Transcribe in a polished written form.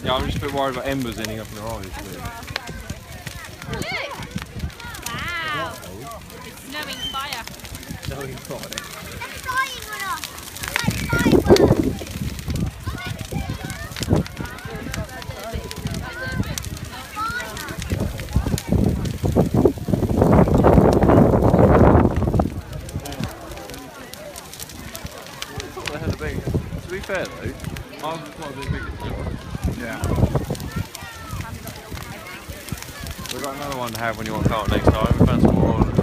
Yeah, I'm just a bit worried about embers ending up in their eyes. Wow. It's snowing fire. Snowing fire. They're flying on us. Like fireworks. What the hell are they? To be fair though, ours is quite a bit bigger. Yeah. We've got another one to have when you want to go out next time. We found some more.